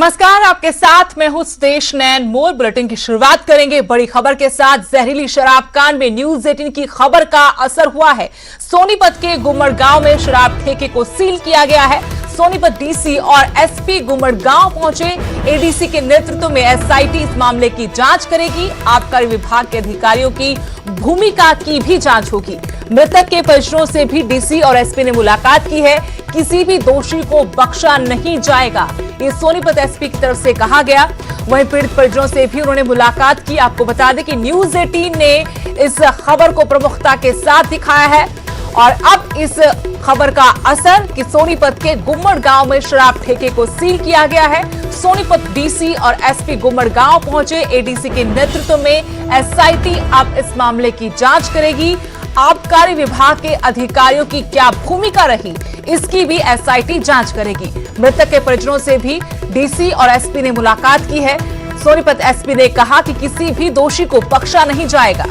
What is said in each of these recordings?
नमस्कार, आपके साथ मैं हूं सुदेश नैन। मोर बुलेटिन की शुरुआत करेंगे बड़ी खबर के साथ। जहरीली शराब कांड में न्यूज 18 की खबर का असर हुआ है। सोनीपत के गुम्मड़ गांव में शराब ठेके को सील किया गया है। सोनीपत डीसी और एसपी गुम्मड़ गांव पहुंचे। एडीसी के नेतृत्व में एसआईटी इस मामले की जांच करेगी। आबकारी विभाग के अधिकारियों की भूमिका की भी जांच होगी। मृतक के परिजनों से भी डीसी और एसपी ने मुलाकात की है। किसी भी दोषी को बख्शा नहीं जाएगा, ये सोनीपत एसपी की तरफ से कहा गया। वहीं पीड़ित परिजनों से भी उन्होंने मुलाकात की। आपको बता दें कि न्यूज 18 ने इस खबर को प्रमुखता के साथ दिखाया है और अब इस खबर का असर कि सोनीपत के गुम्मड़ गांव में शराब ठेके को सील किया गया है। सोनीपत डीसी और एसपी गुम्मड़ गांव पहुंचे। एडीसी के नेतृत्व में एसआईटी अब इस मामले की जांच करेगी। आबकारी विभाग के अधिकारियों की क्या भूमिका रही, इसकी भी एसआईटी जांच करेगी। मृतक के परिजनों से भी डीसी और एसपी ने मुलाकात की है। सोनीपत एसपी ने कहा कि किसी भी दोषी को बख्शा नहीं जाएगा।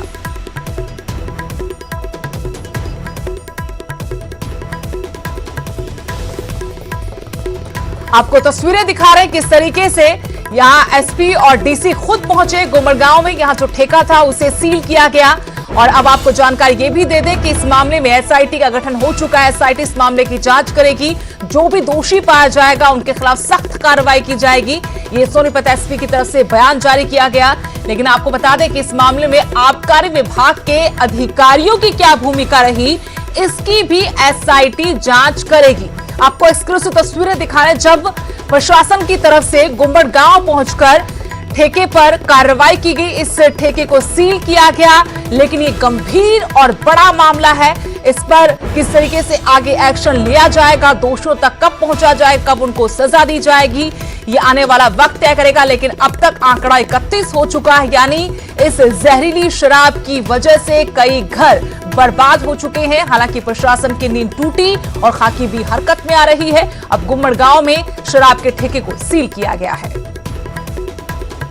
आपको तस्वीरें दिखा रहे हैं किस तरीके से यहां एसपी और डीसी खुद पहुंचे गुम्मड़ गांव में। यहां जो ठेका था उसे सील किया गया। और अब आपको जानकारी ये भी दे दें कि इस मामले में एसआईटी का गठन हो चुका है। एसआईटी इस मामले की जांच करेगी। जो भी दोषी पाया जाएगा उनके खिलाफ सख्त कार्रवाई की जाएगी। ये सोनीपत एसपी की तरफ से बयान जारी किया गया। लेकिन आपको बता दें कि इस मामले में आबकारी विभाग के अधिकारियों की क्या भूमिका रही, इसकी भी एसआईटी जांच करेगी। आपको एक्सक्लूसिव तस्वीरें दिखा रहे हैं जब प्रशासन की तरफ से गुम्मड़ गांव पहुंचकर ठेके पर कार्रवाई की गई। इस ठेके को सील किया गया। लेकिन ये गंभीर और बड़ा मामला है। इस पर किस तरीके से आगे एक्शन लिया जाएगा, दोषियों तक कब पहुंचा जाए, कब उनको सजा दी जाएगी, ये आने वाला वक्त तय करेगा। लेकिन अब तक आंकड़ा 31 हो चुका है, यानी इस जहरीली शराब की वजह से कई घर बर्बाद हो चुके हैं। हालांकि प्रशासन की नींद टूटी और खाकी भी हरकत में आ रही है। अब गुम्मड़ गांव में शराब के ठेके को सील किया गया है।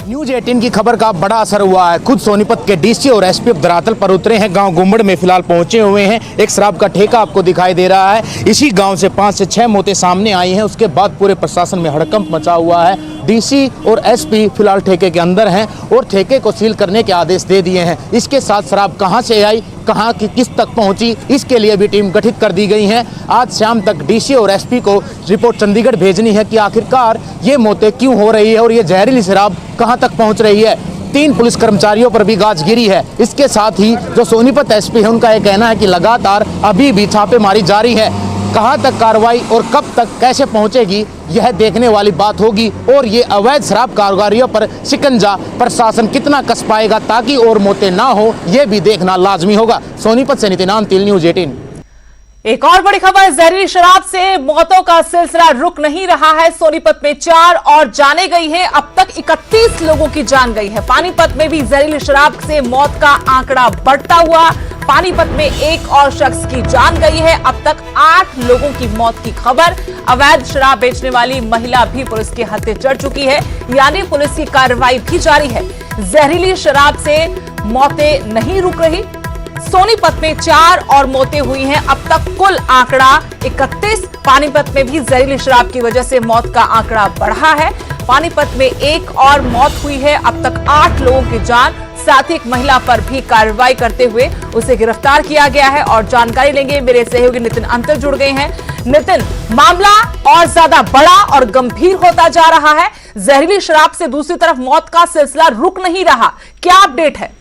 न्यूज 18 की खबर का बड़ा असर हुआ है। खुद सोनीपत के डीसी और एसपी धरातल पर उतरे हैं। गांव गुम्मड़ में फिलहाल पहुंचे हुए हैं। एक शराब का ठेका आपको दिखाई दे रहा है। इसी गांव से 5 से 6 मौतें सामने आई हैं। उसके बाद पूरे प्रशासन में हड़कंप मचा हुआ है। डीसी और एसपी फिलहाल ठेके के अंदर हैं और ठेके को सील करने के आदेश दे दिए हैं। इसके साथ शराब कहां से आई, कहां की किस तक पहुंची, इसके लिए भी टीम गठित कर दी गई है। आज शाम तक डीसी और एसपी को रिपोर्ट चंडीगढ़ भेजनी है कि आखिरकार ये मौतें क्यों हो रही है और ये जहरीली शराब कहां तक पहुंच रही है। 3 पुलिस कर्मचारियों पर भी गाज गिरी है। इसके साथ ही जो सोनीपत एसपी है उनका यह कहना है कि लगातार अभी भी छापेमारी जारी है। कहां तक कार्रवाई और कब तक कैसे पहुंचेगी, यह देखने वाली बात होगी। और ये अवैध शराब कारोबारियों पर शिकंजा प्रशासन कितना कस पाएगा ताकि और मौतें ना हो, यह भी देखना लाजमी होगा। सोनीपत से नितिन आमतिल, न्यूज 18। एक और बड़ी खबर, जहरीली शराब से मौतों का सिलसिला रुक नहीं रहा है। सोनीपत में 4 और जाने गई है। अब तक 31 लोगों की जान गई है। पानीपत में भी जहरीली शराब से मौत का आंकड़ा बढ़ता हुआ। पानीपत में एक और शख्स की जान गई है। अब तक 8 लोगों की मौत की खबर। अवैध शराब बेचने वाली महिला भी पुलिस के हत्थे चढ़ चुकी है, यानी पुलिस की कार्रवाई भी जारी है। जहरीली शराब से मौतें नहीं रुक रही। सोनीपत में 4 और मौतें हुई हैं। अब तक कुल आंकड़ा 31। पानीपत में भी जहरीली शराब की वजह से मौत का आंकड़ा बढ़ा है। पानीपत में एक और मौत हुई है। अब तक 8 लोगों की जान, साथ ही एक महिला पर भी कार्रवाई करते हुए उसे गिरफ्तार किया गया है। और जानकारी लेंगे, मेरे सहयोगी नितिन अंतर जुड़ गए हैं। नितिन, मामला और ज्यादा बड़ा और गंभीर होता जा रहा है। जहरीली शराब से दूसरी तरफ मौत का सिलसिला रुक नहीं रहा, क्या अपडेट है?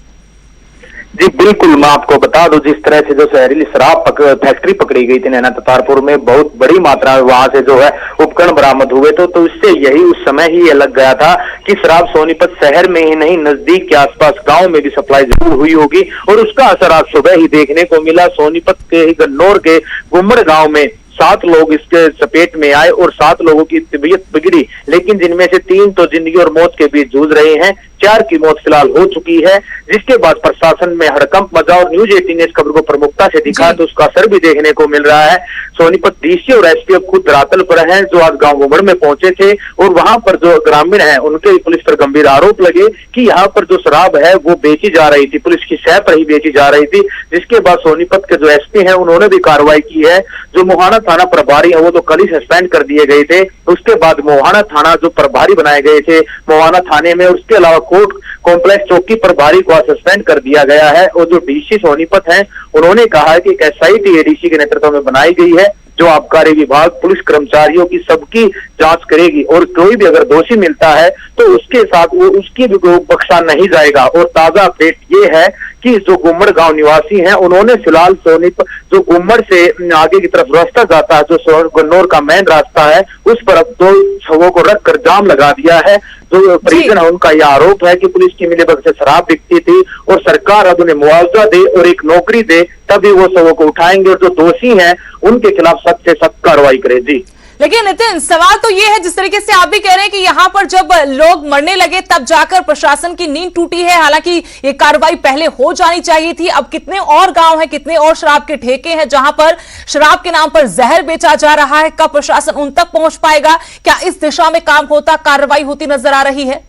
जी बिल्कुल, मैं आपको बता दूं, जिस तरह से जो जहरीली शराब फैक्ट्री पकड़ी गई थी नैना ततारपुर में, बहुत बड़ी मात्रा में वहां से जो है उपकरण बरामद हुए तो इससे यही उस समय ही ये लग गया था कि शराब सोनीपत शहर में ही नहीं, नजदीक के आसपास गांव में भी सप्लाई जरूर हुई होगी। और उसका असर आज सुबह ही देखने को मिला। सोनीपत के ही गन्नौर के गुम्मड़ गांव में 7 लोग इसके चपेट में आए और 7 लोगों की तबीयत बिगड़ी। लेकिन जिनमें से 3 तो जिंदगी और मौत के बीच जूझ रहे हैं। 4 की मौत फिलहाल हो चुकी है, जिसके बाद प्रशासन में हड़कंप मचा और न्यूज 18 ने इस खबर को प्रमुखता से दिखा तो उसका असर भी देखने को मिल रहा है। सोनीपत डीसी और एसपी खुद धरातल पर हैं, जो आज गांव गुमड़ में पहुंचे थे और वहां पर जो ग्रामीण हैं उनके पुलिस पर गंभीर आरोप लगे कि यहाँ पर जो शराब है वो बेची जा रही थी, पुलिस की शह पर ही बेची जा रही थी। जिसके बाद सोनीपत के जो एसपी हैं उन्होंने भी कार्रवाई की है। जो मोहाना थाना प्रभारी है वो तो कल ही सस्पेंड कर दिए गए थे, उसके बाद मोहाना थाना जो प्रभारी बनाए गए थे मोहाना थाने में, उसके अलावा कोर्ट कॉम्प्लेक्स चौकी प्रभारी को सस्पेंड कर दिया गया है। और जो डीसी सोनीपत हैं उन्होंने कहा है कि एक एसआईटी डीसी के नेतृत्व में बनाई गई है, जो आबकारी विभाग पुलिस कर्मचारियों की सबकी जांच करेगी और कोई भी अगर दोषी मिलता है तो उसके साथ वो उसकी भी बख्शा नहीं जाएगा। और ताजा अपडेट ये है कि जो गुम्मड़ गांव निवासी हैं उन्होंने फिलहाल सोनीपत जो गुम्मड़ से आगे की तरफ रास्ता जाता है, जो गन्नौर का मेन रास्ता है, उस पर अब 2 शवों को रखकर जाम लगा दिया है। जो परिजन है उनका यह आरोप है कि पुलिस की मिलीभगत से शराब बिकती थी और सरकार अब उन्हें मुआवजा दे और एक नौकरी दे, तभी वो शवों को उठाएंगे और जो दोषी हैं उनके खिलाफ सख्त से सख्त कार्रवाई करे। जी लेकिन नितिन, सवाल तो ये है, जिस तरीके से आप भी कह रहे हैं कि यहाँ पर जब लोग मरने लगे तब जाकर प्रशासन की नींद टूटी है, हालांकि ये कार्रवाई पहले हो जानी चाहिए थी। अब कितने और गांव हैं, कितने और शराब के ठेके हैं जहां पर शराब के नाम पर जहर बेचा जा रहा है? कब प्रशासन उन तक पहुंच पाएगा? क्या इस दिशा में काम होता, कार्रवाई होती नजर आ रही है?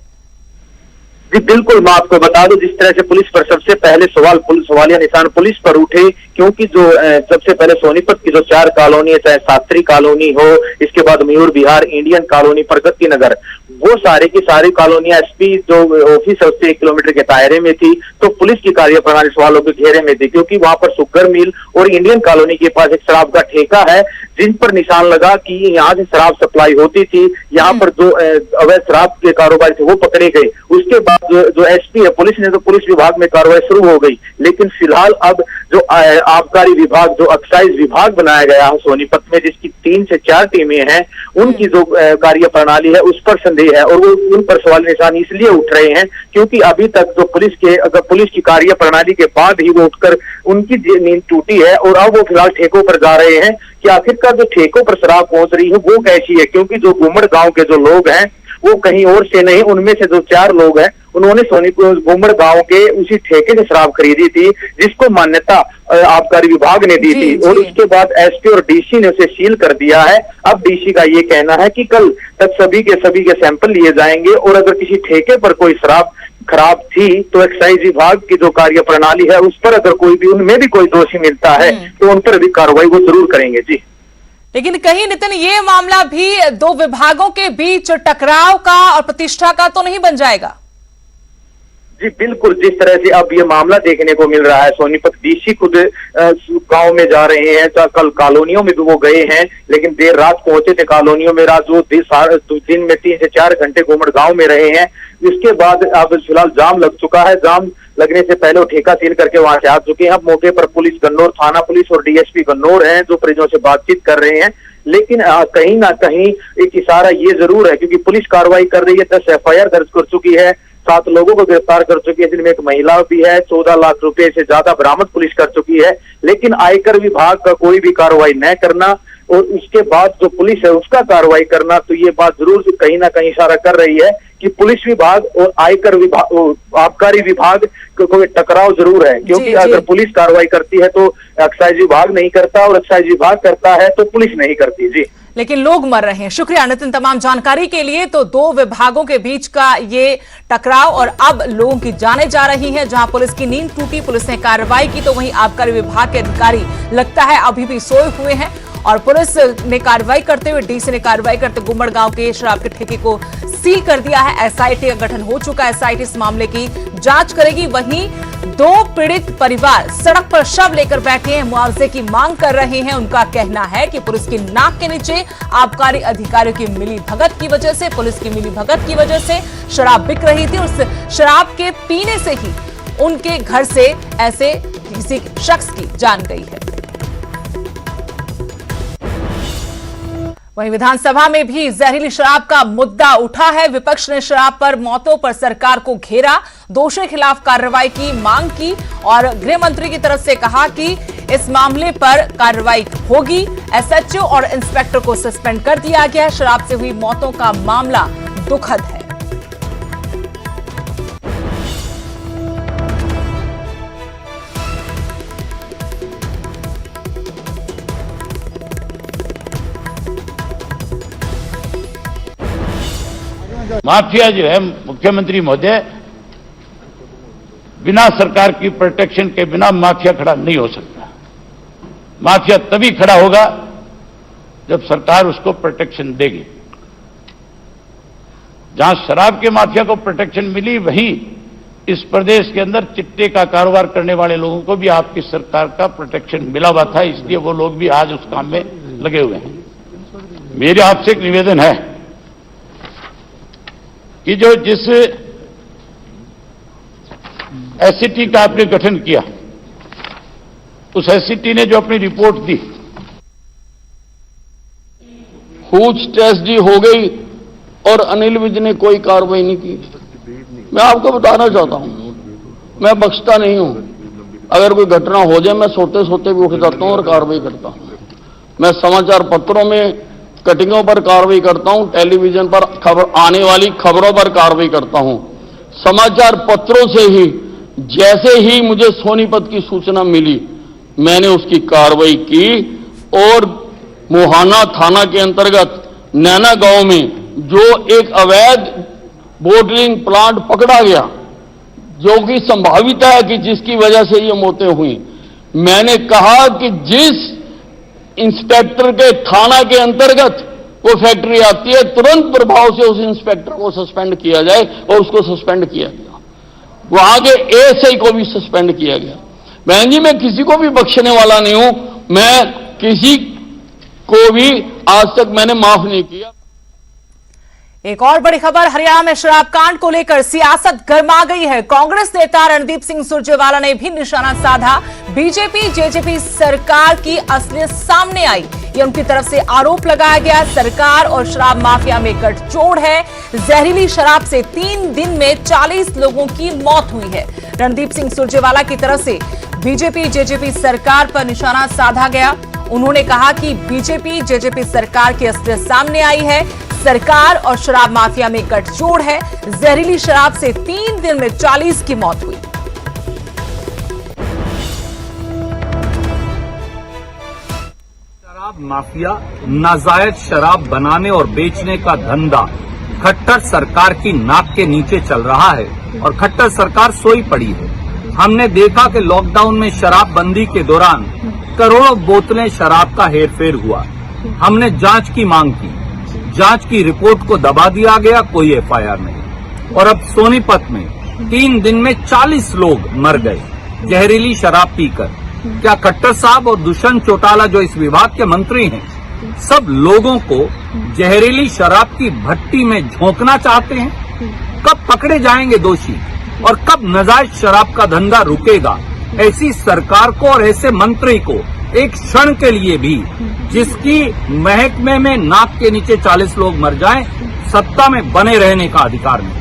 जी बिल्कुल, मैं आपको बता दूं, जिस तरह से पुलिस पर सबसे पहले सवालिया निशान पुलिस पर उठे, क्योंकि जो सबसे पहले सोनीपत की जो 4 कॉलोनी है, चाहे शास्त्री कॉलोनी हो, इसके बाद मयूर विहार, इंडियन कॉलोनी, प्रगति नगर, वो सारी की सारी कॉलोनियां एसपी जो ऑफिस है उससे 1 किलोमीटर के दायरे में थी, तो पुलिस की कार्यप्रणाली सवालों के घेरे में थी, क्योंकि वहां पर शुगर मिल और इंडियन कॉलोनी के पास एक शराब का ठेका है, जिन पर निशान लगा कि यहाँ से शराब सप्लाई होती थी। यहाँ पर जो अवैध शराब के कारोबार थे वो पकड़े गए। उसके बाद जो एसपी है पुलिस ने तो पुलिस विभाग में कार्रवाई शुरू हो गई, लेकिन फिलहाल अब जो आबकारी विभाग, जो एक्साइज विभाग बनाया गया है सोनीपत में, जिसकी 3 से 4 टीमें हैं, उनकी जो कार्य प्रणाली है उस पर संदेह है। और वो उन पर सवाल निशान इसलिए उठ रहे हैं क्योंकि अभी तक जो पुलिस की कार्य प्रणाली के बाद ही वो उठकर उनकी नींद टूटी है और अब वो फिलहाल ठेकों पर जा रहे हैं कि आखिरकार जो ठेकों पर शराब पहुंच रही है वो कैसी है, क्योंकि जो गुम्मड़ गांव के जो लोग हैं वो कहीं और से नहीं, उनमें से जो 4 लोग हैं उन्होंने गुम्मड़ गांव के उसी ठेके से शराब खरीदी थी, जिसको मान्यता आबकारी विभाग ने दी थी। और उसके बाद एसपी और डीसी ने उसे सील कर दिया है। अब डीसी का ये कहना है कि कल तक सभी के सैंपल लिए जाएंगे और अगर किसी ठेके पर कोई शराब खराब थी तो एक्साइज विभाग की जो कार्य प्रणाली है उस पर अगर कोई भी उनमें भी कोई दोषी मिलता है तो उन पर भी कार्रवाई वो जरूर करेंगे। जी लेकिन कहीं नितिन ये मामला भी 2 विभागों के बीच टकराव का और प्रतिष्ठा का तो नहीं बन जाएगा? जी बिल्कुल, जिस तरह से अब ये मामला देखने को मिल रहा है, सोनीपत डीसी खुद गांव में जा रहे हैं, कल कॉलोनियों में भी वो गए हैं, लेकिन देर रात पहुंचे थे कॉलोनियों में। रात जो दिन में 3 से 4 घंटे गुम्मड़ गांव में रहे हैं। इसके बाद अब फिलहाल जाम लग चुका है। जाम लगने से पहले वो ठेका सील करके वहां से आ चुके हैं। अब मौके पर पुलिस गन्नौर, थाना पुलिस और डीएसपी गन्नौर हैं जो परिजनों से बातचीत कर रहे हैं। लेकिन कहीं ना कहीं एक इशारा ये जरूर है, क्योंकि पुलिस कार्रवाई कर रही है, 10 FIR दर्ज कर चुकी है, 7 लोगों को गिरफ्तार कर चुकी है, जिनमें एक महिला भी है, 14 लाख रुपए से ज्यादा बरामद पुलिस कर चुकी है। लेकिन आयकर विभाग का कोई भी कार्रवाई न करना और उसके बाद जो पुलिस है उसका कार्रवाई करना, तो ये बात जरूर कहीं ना कहीं इशारा कर रही है कि पुलिस विभाग और आयकर विभाग, आबकारी विभाग कोई टकराव जरूर है। क्योंकि अगर पुलिस कार्रवाई करती है तो एक्साइज विभाग नहीं करता और एक्साइज विभाग करता है तो पुलिस नहीं करती। जी लेकिन लोग मर रहे हैं। शुक्रिया नितिन तमाम जानकारी के लिए। तो 2 विभागों के बीच का ये टकराव और अब लोगों की जानें जा रही हैं। जहां पुलिस की नींद टूटी, पुलिस ने कार्रवाई की, तो वहीं आबकारी विभाग के अधिकारी लगता है अभी भी सोए हुए हैं। और पुलिस ने कार्रवाई करते हुए, डीसी ने कार्रवाई करते गुम्मड़ गांव के शराब के ठेके को सील कर दिया है। एसआईटी का गठन हो चुका है, एसआईटी इस मामले की जांच करेगी। वहीं 2 पीड़ित परिवार सड़क पर शव लेकर बैठे हैं, मुआवजे की मांग कर रहे हैं। उनका कहना है कि पुलिस की नाक के नीचे आबकारी अधिकारियों की मिलीभगत की वजह से, पुलिस की मिलीभगत की वजह से शराब बिक रही थी। उस शराब के पीने से ही उनके घर से ऐसे किसी शख्स की जान गई है। वहीं विधानसभा में भी जहरीली शराब का मुद्दा उठा है। विपक्ष ने शराब पर मौतों पर सरकार को घेरा, दोषियों के खिलाफ कार्रवाई की मांग की और गृह मंत्री की तरफ से कहा कि इस मामले पर कार्रवाई होगी। एसएचओ और इंस्पेक्टर को सस्पेंड कर दिया गया है। शराब से हुई मौतों का मामला दुखद है। माफिया जो है, मुख्यमंत्री महोदय, बिना सरकार की प्रोटेक्शन के बिना माफिया खड़ा नहीं हो सकता। माफिया तभी खड़ा होगा जब सरकार उसको प्रोटेक्शन देगी। जहां शराब के माफिया को प्रोटेक्शन मिली, वहीं इस प्रदेश के अंदर चिट्टे का कारोबार करने वाले लोगों को भी आपकी सरकार का प्रोटेक्शन मिला हुआ था, इसलिए वो लोग भी आज उस काम में लगे हुए हैं। मेरे आपसे एक निवेदन है कि जिस एससीटी का आपने गठन किया, उस एससीटी ने जो अपनी रिपोर्ट दी, खूच ट्रेजेडी हो गई और अनिल विज ने कोई कार्रवाई नहीं की। मैं आपको बताना चाहता हूं, मैं बख्शता नहीं हूं। अगर कोई घटना हो जाए, मैं सोते सोते भी उठ जाता हूं और कार्रवाई करता हूं। मैं समाचार पत्रों में कटिंगों पर कार्रवाई करता हूं, टेलीविजन पर खबर आने वाली खबरों पर कार्रवाई करता हूं। समाचार पत्रों से ही जैसे ही मुझे सोनीपत की सूचना मिली, मैंने उसकी कार्रवाई की और मोहाना थाना के अंतर्गत नैना गांव में जो एक अवैध बोटलिंग प्लांट पकड़ा गया, जो कि संभावित है कि जिसकी वजह से ये मौतें हुई, मैंने कहा कि जिस इंस्पेक्टर के थाना के अंतर्गत वो फैक्ट्री आती है, तुरंत प्रभाव से उस इंस्पेक्टर को सस्पेंड किया जाए, और उसको सस्पेंड किया गया। वहां के एएसआई को भी सस्पेंड किया गया। बहन जी, मैं किसी को भी बख्शने वाला नहीं हूं। मैं किसी को भी आज तक मैंने माफ नहीं किया। एक और बड़ी खबर, हरियाणा में शराब कांड को लेकर सियासत गर्मा गई है। कांग्रेस नेता रणदीप सिंह सुरजेवाला ने भी निशाना साधा। बीजेपी जेजेपी सरकार की असलियत सामने आई, ये उनकी तरफ से आरोप लगाया गया। सरकार और शराब माफिया में गठजोड़ है। जहरीली शराब से 3 दिन में 40 लोगों की मौत हुई है। रणदीप सिंह सुरजेवाला की तरफ से बीजेपी जेजेपी सरकार पर निशाना साधा गया। उन्होंने कहा कि बीजेपी जेजेपी सरकार की असलियत सामने आई है। सरकार और शराब माफिया में गठजोड़ है। जहरीली शराब से 3 दिन में 40 की मौत हुई। शराब माफिया नाजायज शराब बनाने और बेचने का धंधा खट्टर सरकार की नाक के नीचे चल रहा है और खट्टर सरकार सोई पड़ी है। हमने देखा कि लॉकडाउन में शराबबंदी के दौरान करोड़ों बोतलें शराब का हेरफेर हुआ। हमने जांच की मांग की, जांच की रिपोर्ट को दबा दिया गया, कोई एफआईआर नहीं। और अब सोनीपत में 3 दिन में 40 लोग मर गए जहरीली शराब पीकर। क्या खट्टर साहब और दुष्यंत चौटाला जो इस विभाग के मंत्री हैं, सब लोगों को जहरीली शराब की भट्टी में झोंकना चाहते हैं? कब पकड़े जाएंगे दोषी और कब नाजायज शराब का धंधा रुकेगा? ऐसी सरकार को और ऐसे मंत्री को एक क्षण के लिए भी जिसकी महकमे में नाक के नीचे 40 लोग मर जाएं, सत्ता में बने रहने का अधिकार नहीं।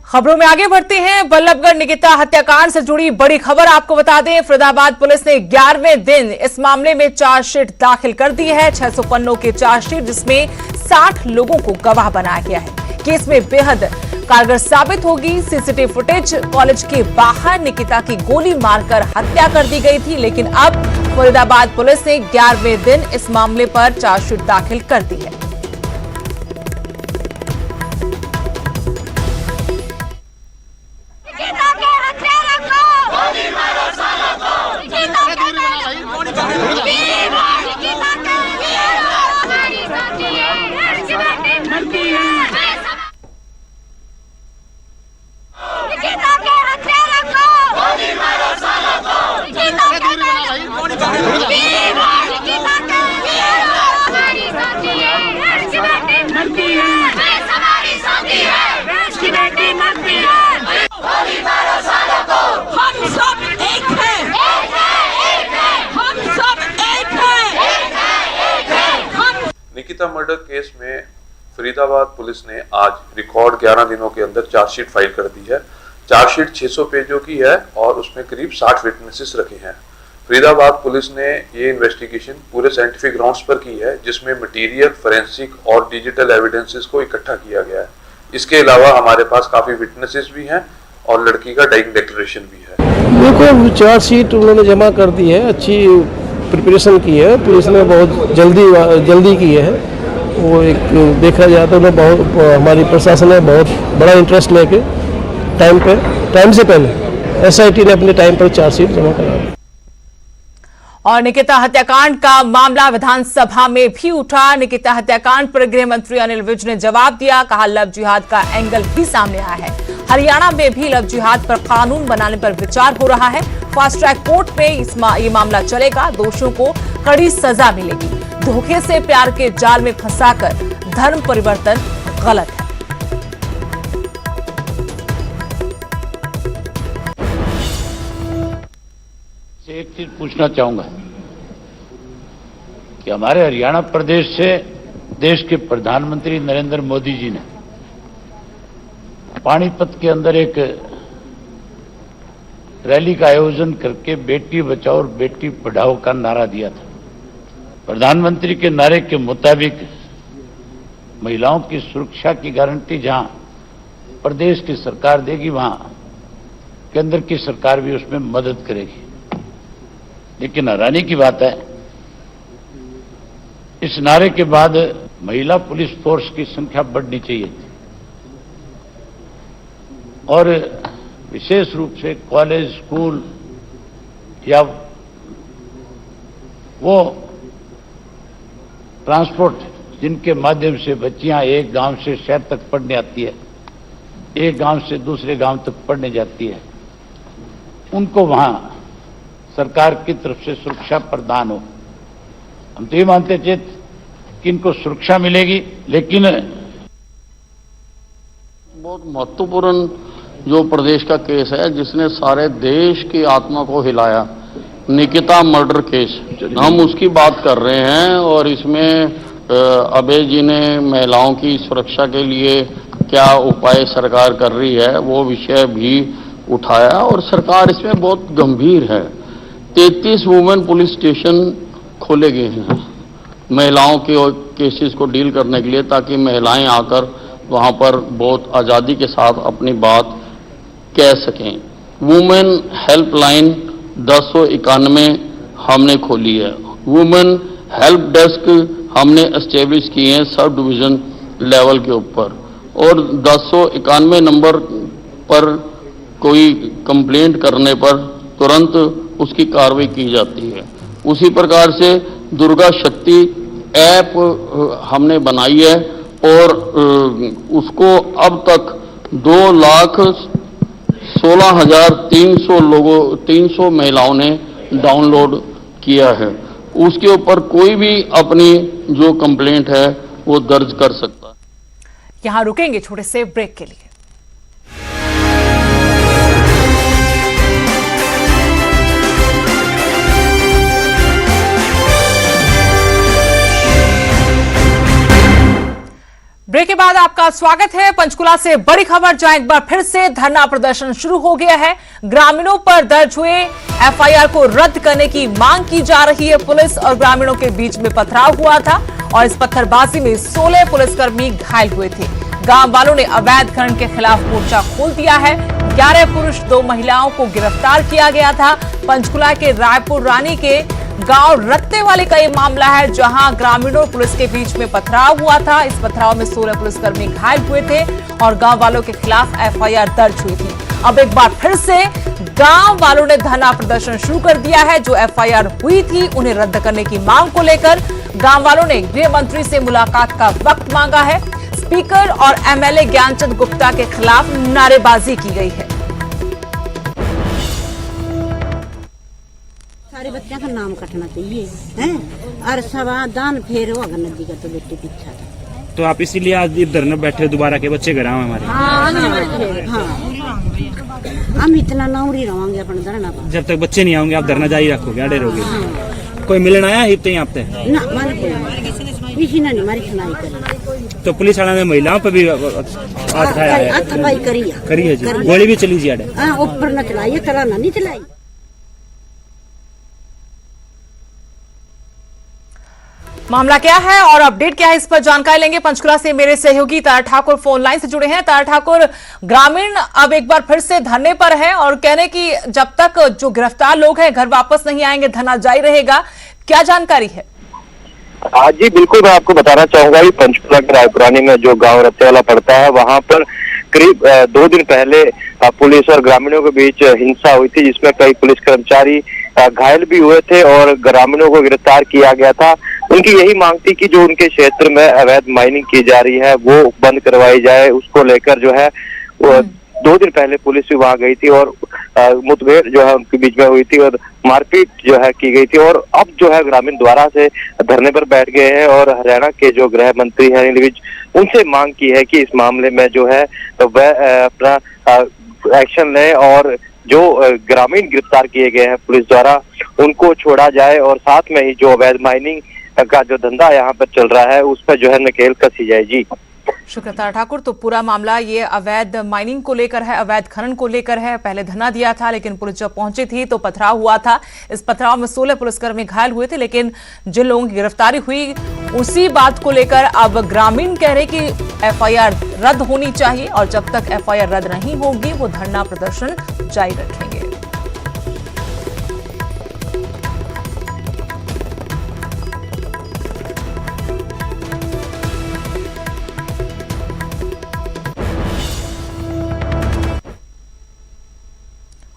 खबरों में आगे बढ़ते हैं। बल्लभगढ़ निकिता हत्याकांड से जुड़ी बड़ी खबर आपको बता दें। फरीदाबाद पुलिस ने 11वें दिन इस मामले में चार्जशीट दाखिल कर दी है। 600 पन्नों की चार्जशीट, जिसमें 60 लोगों को गवाह बनाया गया है। केस में बेहद कारगर साबित होगी सीसीटीवी फुटेज। कॉलेज के बाहर निकिता की गोली मारकर हत्या कर दी गई थी, लेकिन अब फरीदाबाद पुलिस ने 11वें दिन इस मामले पर चार्जशीट दाखिल कर दी है। निकिता मर्डर केस में फरीदाबाद पुलिस ने आज रिकॉर्ड 11 दिनों के अंदर चार्जशीट फाइल कर दी है। चार्जशीट 600 पेजों की है और उसमें करीब 60 विटनेसेस रखे हैं। फरीदाबाद पुलिस ने ये इन्वेस्टिगेशन पूरे साइंटिफिक ग्राउंड्स पर की है, जिसमें मटेरियल, फोरेंसिक और डिजिटल एविडेंसेस को इकट्ठा किया गया है। इसके अलावा हमारे पास काफी विटनेसेस भी हैं और लड़की का डाइंग डिक्लेरेशन भी है। देखो, चार्जशीट उन्होंने जमा कर दी है, अच्छी प्रिपरेशन की है, पुलिस ने बहुत जल्दी की है। वो एक देखा जाए तो बहुत हमारी प्रशासन ने बहुत बड़ा इंटरेस्ट लेके टाइम से पहले SIT ने अपने टाइम पर चार्जशीट जमा करा दी। और निकिता हत्याकांड का मामला विधानसभा में भी उठा। निकिता हत्याकांड पर गृह मंत्री अनिल विज ने जवाब दिया, कहा लव जिहाद का एंगल भी सामने आया है। हरियाणा में भी लव जिहाद पर कानून बनाने पर विचार हो रहा है। फास्ट ट्रैक कोर्ट में ये मामला चलेगा, दोषियों को कड़ी सजा मिलेगी। धोखे से प्यार के जाल में फंसाकर धर्म परिवर्तन गलत है। एक चीज पूछना चाहूंगा कि हमारे हरियाणा प्रदेश से देश के प्रधानमंत्री नरेंद्र मोदी जी ने पानीपत के अंदर एक रैली का आयोजन करके बेटी बचाओ और बेटी पढ़ाओ का नारा दिया था। प्रधानमंत्री के नारे के मुताबिक महिलाओं की सुरक्षा की गारंटी जहां प्रदेश की सरकार देगी, वहां केंद्र की सरकार भी उसमें मदद करेगी। लेकिन हैरानी की बात है, इस नारे के बाद महिला पुलिस फोर्स की संख्या बढ़नी चाहिए थी और विशेष रूप से कॉलेज, स्कूल या वो ट्रांसपोर्ट जिनके माध्यम से बच्चियां एक गांव से शहर तक पढ़ने आती है, एक गांव से दूसरे गांव तक पढ़ने जाती है, उनको वहां सरकार की तरफ से सुरक्षा प्रदान हो। हम तो ये मानते थे कि इनको सुरक्षा मिलेगी, लेकिन बहुत महत्वपूर्ण जो प्रदेश का केस है जिसने सारे देश की आत्मा को हिलाया, निकिता मर्डर केस, हम उसकी बात कर रहे हैं। और इसमें अभय जी ने महिलाओं की सुरक्षा के लिए क्या उपाय सरकार कर रही है वो विषय भी उठाया और सरकार इसमें बहुत गंभीर है। 33 वुमेन पुलिस स्टेशन खोले गए हैं महिलाओं के केसेस को डील करने के लिए, ताकि महिलाएं आकर वहां पर बहुत आज़ादी के साथ अपनी बात कह सकें। वुमेन हेल्पलाइन 1091 हमने खोली है। वुमेन हेल्प डेस्क हमने एस्टेब्लिश किए हैं सब डिवीजन लेवल के ऊपर, और 1091 नंबर पर कोई कंप्लेंट करने पर तुरंत उसकी कार्रवाई की जाती है। उसी प्रकार से दुर्गा शक्ति ऐप हमने बनाई है और उसको अब तक 2,16,300 महिलाओं ने डाउनलोड किया है। उसके ऊपर कोई भी अपनी जो कंप्लेंट है वो दर्ज कर सकता है। यहां रुकेंगे छोटे से ब्रेक के लिए। ब्रेक के बाद आपका स्वागत है। पंचकुला से बड़ी खबर, जहां एक बार फिर से धरना प्रदर्शन शुरू हो गया है। ग्रामीणों पर दर्ज हुए FIR को रद्द करने की मांग की जा रही है। पुलिस और ग्रामीणों के बीच में पथराव हुआ था और इस पत्थरबाजी में 16 पुलिसकर्मी घायल हुए थे। गांव वालों ने अवैध खनन के खिलाफ मोर्चा खोल दिया है। 11 पुरुष 2 महिलाओं को गिरफ्तार किया गया था। पंचकुला के रायपुर रानी के गांव रत्ते वाले का ये मामला है, जहां ग्रामीणों और पुलिस के बीच में पथराव हुआ था। इस पथराव में 16 पुलिसकर्मी घायल हुए थे और गांव वालों के खिलाफ FIR दर्ज हुई थी। अब एक बार फिर से गांव वालों ने धरना प्रदर्शन शुरू कर दिया है। जो FIR हुई थी उन्हें रद्द करने की मांग को लेकर गांव वालों ने गृह मंत्री से मुलाकात का वक्त मांगा है। स्पीकर और MLA ज्ञानचंद गुप्ता के खिलाफ नारेबाजी की गई है। सारे बच्चों का नाम कटना चाहिए है और सवा दान फेर होगा नदी का तो बेटी पीछा था। तो आप इसीलिए आज धरने बैठे दोबारा के बच्चे घर आए हमारे। हाँ, हम इतना नौरी रहोगे अपने धरना पर। जब तक बच्चे नहीं आएंगे आप धरना जारी रखोगे, अड़े रहोगे। हाँ। कोई मिलन आया हिपते यहाँ पे ना, किसी ने नहीं हमारी सुनाई करी। तो पुलिस वाला ने महिलाओं पर भी हाथ करी है जी, गोली भी चली जी अड़े। ऊपर न चलाई, चलाना नहीं चलाई। मामला क्या है और अपडेट क्या है, इस पर जानकारी लेंगे। पंचकुला से मेरे सहयोगी तारा ठाकुर फोन लाइन से जुड़े हैं। तारा ठाकुर, ग्रामीण अब एक बार फिर से धरने पर है और कह रहे कि जब तक जो गिरफ्तार लोग हैं घर वापस नहीं आएंगे धरना जारी रहेगा, क्या जानकारी है? जी बिल्कुल, मैं आपको बताना चाहूंगा कि पंचकुला के रायपुरानी में जो गांव रत्तेवाला पड़ता है वहां पर करीब 2 दिन पहले पुलिस और ग्रामीणों के बीच हिंसा हुई थी, जिसमें कई पुलिस कर्मचारी घायल भी हुए थे और ग्रामीणों को गिरफ्तार किया गया था। उनकी यही मांग थी कि जो उनके क्षेत्र में अवैध माइनिंग की जा रही है वो बंद करवाई जाए। उसको लेकर जो है वो 2 दिन पहले पुलिस भी वहां गई थी और मुठभेड़ जो है उनके बीच में हुई थी और मारपीट जो है की गई थी। और अब जो है ग्रामीण द्वारा से धरने पर बैठ गए हैं और हरियाणा के जो गृह मंत्री हैं अनिल विज, उनसे मांग की है कि इस मामले में जो है वह अपना एक्शन लें और जो ग्रामीण गिरफ्तार किए गए हैं पुलिस द्वारा उनको छोड़ा जाए और साथ में ही जो अवैध माइनिंग का जो धंधा यहाँ पर चल रहा है उस पर जो है नकेल कसी जाए। जी शुक्रिया तारा ठाकुर। तो पूरा मामला ये अवैध माइनिंग को लेकर है, अवैध खनन को लेकर है। पहले धरना दिया था लेकिन पुलिस जब पहुंची थी तो पथराव हुआ था। इस पथराव में 16 पुलिसकर्मी घायल हुए थे, लेकिन जिन लोगों की गिरफ्तारी हुई उसी बात को लेकर अब ग्रामीण कह रहे कि एफआईआर रद्द होनी चाहिए और जब तक एफआईआर रद्द नहीं होगी वो धरना प्रदर्शन जारी रखेंगे।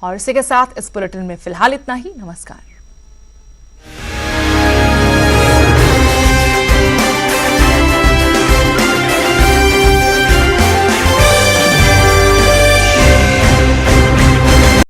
और इसी के साथ इस बुलेटिन में फिलहाल इतना ही। नमस्कार।